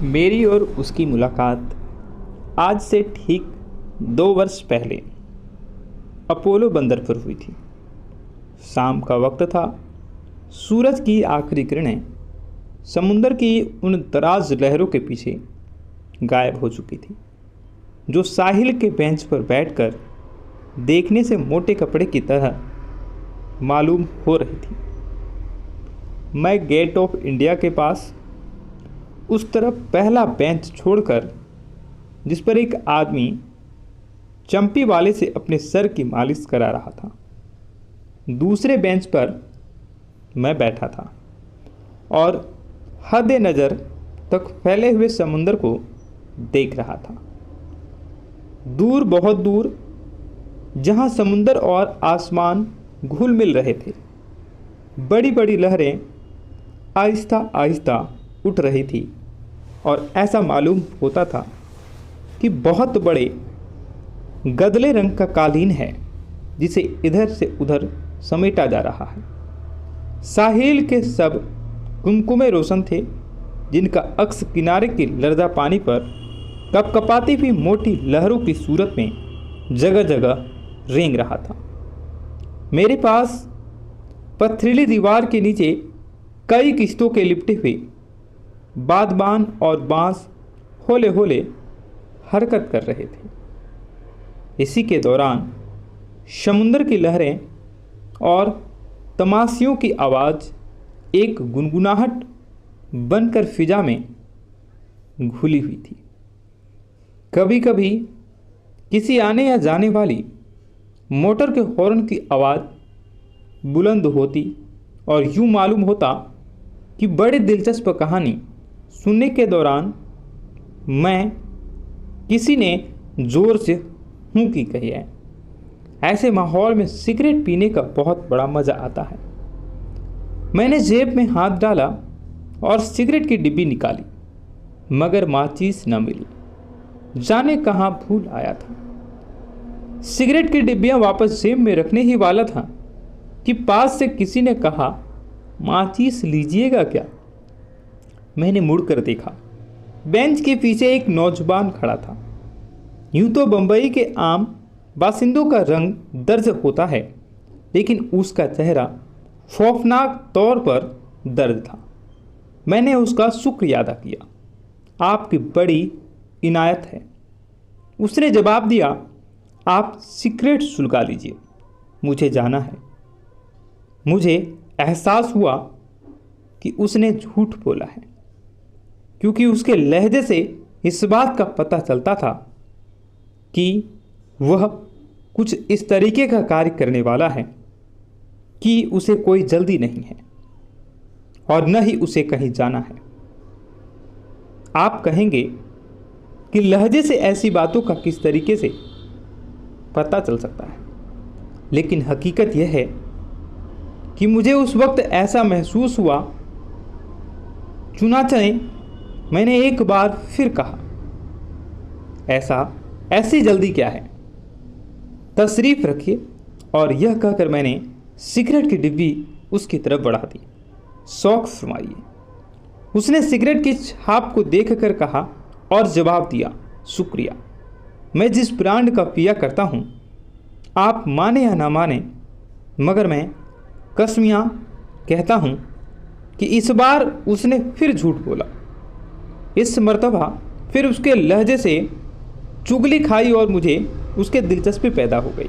मेरी और उसकी मुलाकात आज से ठीक 2 वर्ष पहले अपोलो बंदर पर हुई थी। शाम का वक्त था। सूरज की आखिरी किरणें समुंदर की उन दराज लहरों के पीछे गायब हो चुकी थी जो साहिल के बेंच पर बैठकर देखने से मोटे कपड़े की तरह मालूम हो रही थी। मैं गेट ऑफ इंडिया के पास उस तरफ पहला बेंच छोड़कर, जिस पर एक आदमी चंपी वाले से अपने सर की मालिश करा रहा था, दूसरे बेंच पर मैं बैठा था और हद नज़र तक फैले हुए समुंदर को देख रहा था। दूर, बहुत दूर, जहां समुंदर और आसमान घुल मिल रहे थे, बड़ी बड़ी लहरें आहिस्ता आहिस्ता उठ रही थी और ऐसा मालूम होता था कि बहुत बड़े गदले रंग का कालीन है जिसे इधर से उधर समेटा जा रहा है। साहिल के सब कुमकुमे रोशन थे जिनका अक्स किनारे के लरज़ा पानी पर कपकपाती हुई मोटी लहरों की सूरत में जगह जगह रेंग रहा था। मेरे पास पथरीली दीवार के नीचे कई किश्तों के लिपटे हुए बादबान और बांस होले होले हरकत कर रहे थे। इसी के दौरान समुंदर की लहरें और तमाशियों की आवाज़ एक गुनगुनाहट बनकर फिजा में घुली हुई थी। कभी कभी किसी आने या जाने वाली मोटर के हॉर्न की आवाज़ बुलंद होती और यूँ मालूम होता कि बड़ी दिलचस्प कहानी सुनने के दौरान मैं किसी ने ज़ोर से हूँ की कही है। ऐसे माहौल में सिगरेट पीने का बहुत बड़ा मज़ा आता है। मैंने जेब में हाथ डाला और सिगरेट की डिब्बी निकाली, मगर माचिस न मिली। जाने कहाँ भूल आया था। सिगरेट की डिब्बियाँ वापस जेब में रखने ही वाला था कि पास से किसी ने कहा, माचिस लीजिएगा क्या? मैंने मुड़कर देखा। बेंच के पीछे एक नौजवान खड़ा था। यूं तो बंबई के आम बासिंदों का रंग दर्ज होता है, लेकिन उसका चेहरा खौफनाक तौर पर दर्द था। मैंने उसका शुक्र अदा किया। आपकी बड़ी इनायत है। उसने जवाब दिया, आप सिगरेट सुलगा लीजिए, मुझे जाना है। मुझे एहसास हुआ कि उसने झूठ बोला है, क्योंकि उसके लहजे से इस बात का पता चलता था कि वह कुछ इस तरीके का कार्य करने वाला है कि उसे कोई जल्दी नहीं है और न ही उसे कहीं जाना है। आप कहेंगे कि लहजे से ऐसी बातों का किस तरीके से पता चल सकता है, लेकिन हकीकत यह है कि मुझे उस वक्त ऐसा महसूस हुआ। चुनाचे मैंने एक बार फिर कहा, ऐसी जल्दी क्या है? तशरीफ़ रखिए। और यह कहकर मैंने सिगरेट की डिब्बी उसकी तरफ बढ़ा दी। शौक फरमाइए। उसने सिगरेट की छाप को देखकर कहा और जवाब दिया, शुक्रिया। मैं जिस ब्रांड का पिया करता हूँ, आप माने या ना माने, मगर मैं कसमियाँ कहता हूँ कि इस बार उसने फिर झूठ बोला। इस मर्तबा फिर उसके लहजे से चुगली खाई और मुझे उसके दिलचस्पी पैदा हो गई,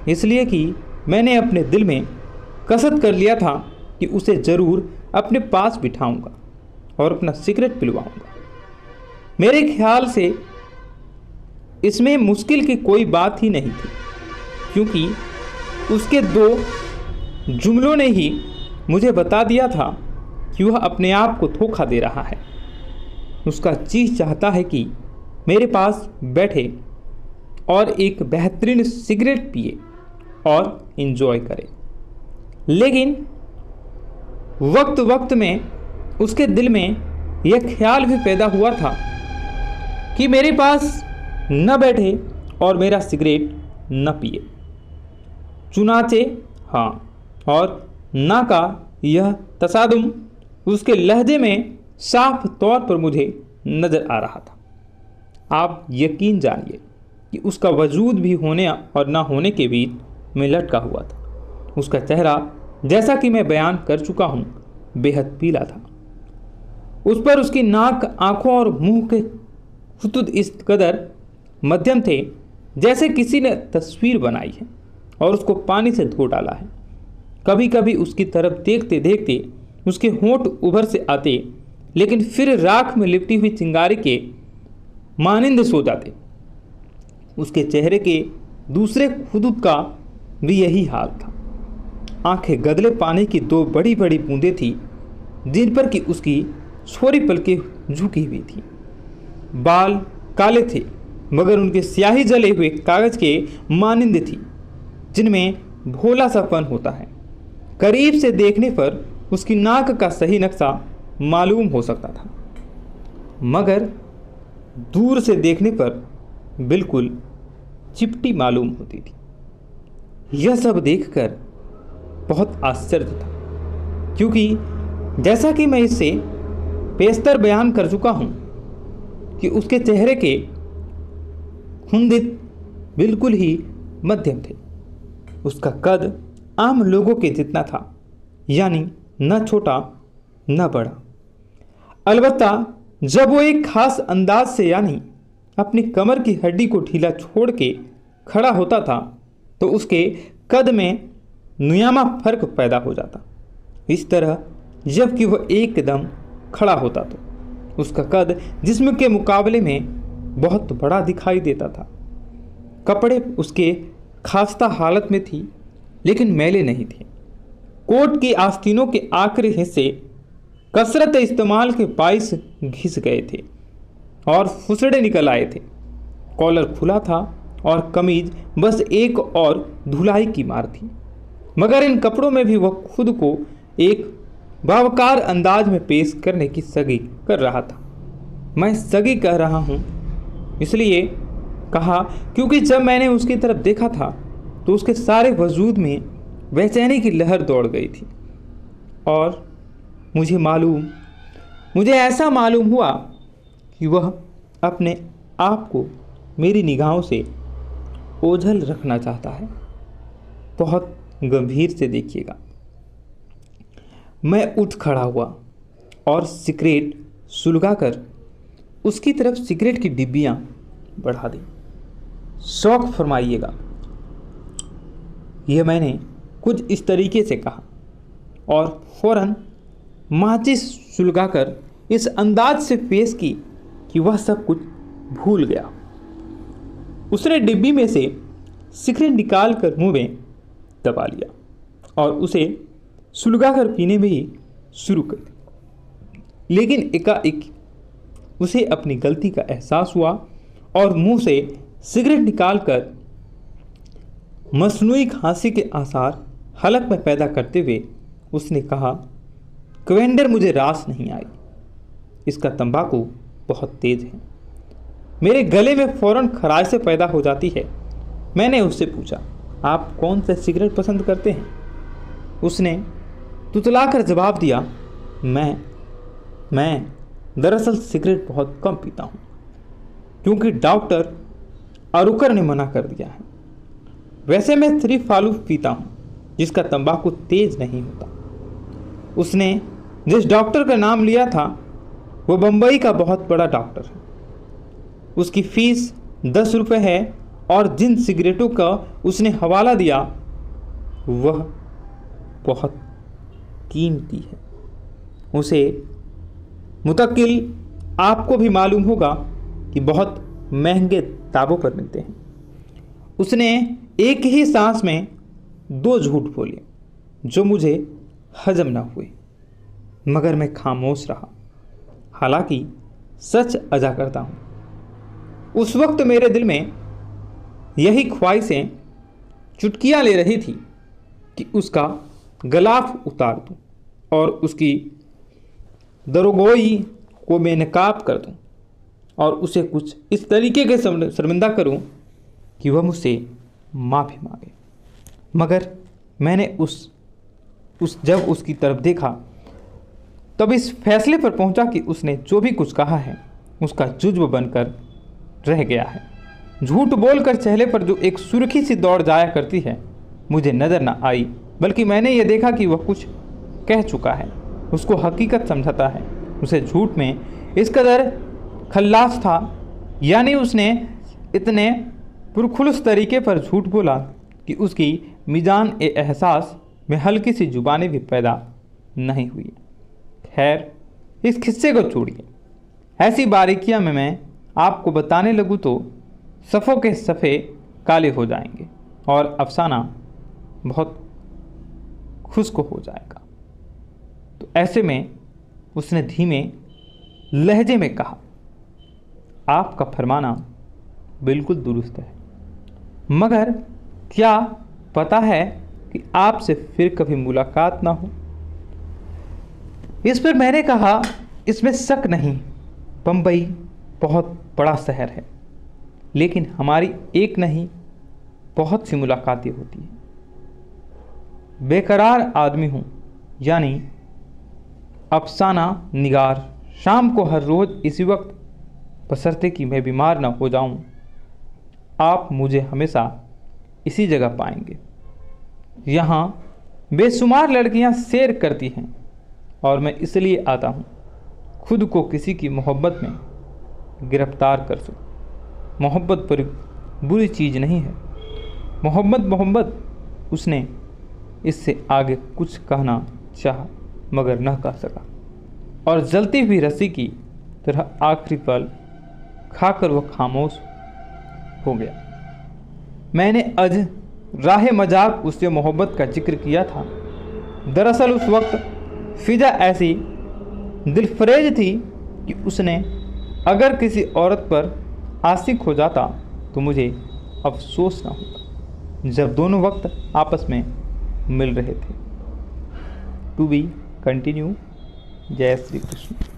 इसलिए कि मैंने अपने दिल में कसद कर लिया था कि उसे ज़रूर अपने पास बिठाऊंगा और अपना सिगरेट पिलवाऊंगा। मेरे ख्याल से इसमें मुश्किल की कोई बात ही नहीं थी, क्योंकि उसके 2 जुमलों ने ही मुझे बता दिया था कि वह अपने आप को धोखा दे रहा है। उसका जी चाहता है कि मेरे पास बैठे और एक बेहतरीन सिगरेट पिए और एंजॉय करे, लेकिन वक्त वक्त में उसके दिल में यह ख्याल भी पैदा हुआ था कि मेरे पास न बैठे और मेरा सिगरेट न पिए। चुनाचे हाँ और ना का यह तसादुम उसके लहजे में साफ तौर पर मुझे नजर आ रहा था। आप यकीन जानिए कि उसका वजूद भी होने और ना होने के बीच में लटका हुआ था। उसका चेहरा, जैसा कि मैं बयान कर चुका हूँ, बेहद पीला था। उस पर उसकी नाक, आंखों और मुंह के खुतूत इस कदर मध्यम थे जैसे किसी ने तस्वीर बनाई है और उसको पानी से धो डाला है। कभी कभी उसकी तरफ देखते देखते उसके होंठ उभर से आते, लेकिन फिर राख में लिपटी हुई चिंगारी के मानिंद सो जाते। उसके चेहरे के दूसरे खुदूत का भी यही हाल था। आंखें गदले पानी की दो बड़ी बड़ी बूंदें थी जिन पर कि उसकी छोरी पलकें झुकी हुई थी। बाल काले थे मगर उनके स्याही जले हुए कागज के मानिंद थी जिनमें भोला सापन होता है। करीब से देखने पर उसकी नाक का सही नक्शा मालूम हो सकता था, मगर दूर से देखने पर बिल्कुल चिपटी मालूम होती थी। यह सब देखकर बहुत आश्चर्य था, क्योंकि जैसा कि मैं इससे पेशतर बयान कर चुका हूं कि उसके चेहरे के खुंदित बिल्कुल ही मध्यम थे। उसका कद आम लोगों के जितना था, यानी न छोटा न बड़ा। अलबत्ता जब वो एक खास अंदाज से, यानी अपनी कमर की हड्डी को ढीला छोड़ के खड़ा होता था, तो उसके कद में नुयामा फर्क पैदा हो जाता। इस तरह जबकि वह एकदम खड़ा होता तो उसका कद जिस्म के मुकाबले में बहुत बड़ा दिखाई देता था। कपड़े उसके खास्ता हालत में थी, लेकिन मैले नहीं थे। कोट की आस्तीनों के आखिरी हिस्से कसरत इस्तेमाल के बाइस घिस गए थे और फुसड़े निकल आए थे। कॉलर खुला था और कमीज बस एक और धुलाई की मार थी, मगर इन कपड़ों में भी वह खुद को एक बावकार अंदाज में पेश करने की सगी कर रहा था। मैं सगी कह रहा हूँ इसलिए कहा क्योंकि जब मैंने उसकी तरफ देखा था तो उसके सारे वजूद में बेचैनी की लहर दौड़ गई थी और मुझे ऐसा मालूम हुआ कि वह अपने आप को मेरी निगाहों से ओझल रखना चाहता है। बहुत गंभीर से देखिएगा। मैं उठ खड़ा हुआ और सिगरेट सुलगाकर उसकी तरफ सिगरेट की डिब्बियां बढ़ा दी। शौक फरमाइएगा, यह मैंने कुछ इस तरीके से कहा और फौरन माचिस सुलगाकर इस अंदाज से पेश की कि वह सब कुछ भूल गया। उसने डिब्बी में से सिगरेट निकाल कर मुंह में दबा लिया और उसे सुलगाकर पीने में ही शुरू कर दिया। लेकिन एकाएक उसे अपनी गलती का एहसास हुआ और मुंह से सिगरेट निकालकर मसनूई खांसी के आसार हलक में पैदा करते हुए उसने कहा, क्वेंडर मुझे रास नहीं आई, इसका तंबाकू बहुत तेज है। मेरे गले में फौरन खराशें पैदा हो जाती है। मैंने उससे पूछा, आप कौन सा सिगरेट पसंद करते हैं? उसने तुतलाकर जवाब दिया, मैं दरअसल सिगरेट बहुत कम पीता हूँ, क्योंकि डॉक्टर अरुकर ने मना कर दिया है। वैसे मैं 3 फालूफ पीता हूँ जिसका तंबाकू तेज नहीं होता। उसने जिस डॉक्टर का नाम लिया था वो बम्बई का बहुत बड़ा डॉक्टर है। उसकी फीस 10 रुपये है और जिन सिगरेटों का उसने हवाला दिया वह बहुत कीमती है। उसे मुतकिल आपको भी मालूम होगा कि बहुत महंगे दावों पर मिलते हैं। उसने एक ही सांस में 2 झूठ बोले जो मुझे हजम न हुए, मगर मैं खामोश रहा। हालांकि सच अदा करता हूँ, उस वक्त मेरे दिल में यही ख्वाहिशें चुटकियाँ ले रही थी कि उसका गलाफ उतार दूँ और उसकी दरोगोई को बेनकाब कर दूँ और उसे कुछ इस तरीके के शर्मिंदा करूँ कि वह मुझसे माफ़ी मांगे। मगर मैंने जब उसकी तरफ देखा तब इस फैसले पर पहुंचा कि उसने जो भी कुछ कहा है उसका जुज्व बनकर रह गया है। झूठ बोलकर चेहरे पर जो एक सुर्खी सी दौड़ जाया करती है मुझे नज़र न आई, बल्कि मैंने ये देखा कि वह कुछ कह चुका है, उसको हकीकत समझाता है। उसे झूठ में इस कदर खल्लास था, यानी उसने इतने पुरखुलूस तरीके पर झूठ बोला कि उसकी मीज़ान ए एहसास में हल्की सी जुबानी भी पैदा नहीं हुई। खैर, इस किस्से को छोड़िए। ऐसी बारीकियां में मैं आपको बताने लगूँ तो सफ़ों के सफ़े काले हो जाएंगे और अफसाना बहुत खुश्क हो जाएगा। तो ऐसे में उसने धीमे लहजे में कहा, आपका फरमाना बिल्कुल दुरुस्त है, मगर क्या पता है कि आपसे फिर कभी मुलाकात ना हो। इस पर मैंने कहा, इसमें शक नहीं, बम्बई बहुत बड़ा शहर है, लेकिन हमारी एक नहीं बहुत सी मुलाकातें होती हैं। बेकरार आदमी हूँ, यानी अफसाना निगार। शाम को हर रोज़ इसी वक्त, बशर्ते कि मैं बीमार ना हो जाऊँ, आप मुझे हमेशा इसी जगह पाएंगे। यहाँ बेशुमार लड़कियाँ सैर करती हैं और मैं इसलिए आता हूँ खुद को किसी की मोहब्बत में गिरफ्तार कर सकूँ। मोहब्बत पर बुरी चीज़ नहीं है। मोहब्बत उसने इससे आगे कुछ कहना चाहा मगर न कह सका और जलती हुई रस्सी की तरह आखिरी पल खाकर वह खामोश हो गया। मैंने आज राह मजाक उससे मोहब्बत का जिक्र किया था। दरअसल उस वक्त फिजा ऐसी दिलफरेज थी कि उसने अगर किसी औरत पर आशिक हो जाता तो मुझे अफसोस ना होता, जब दोनों वक्त आपस में मिल रहे थे। To be continue. जय श्री कृष्ण।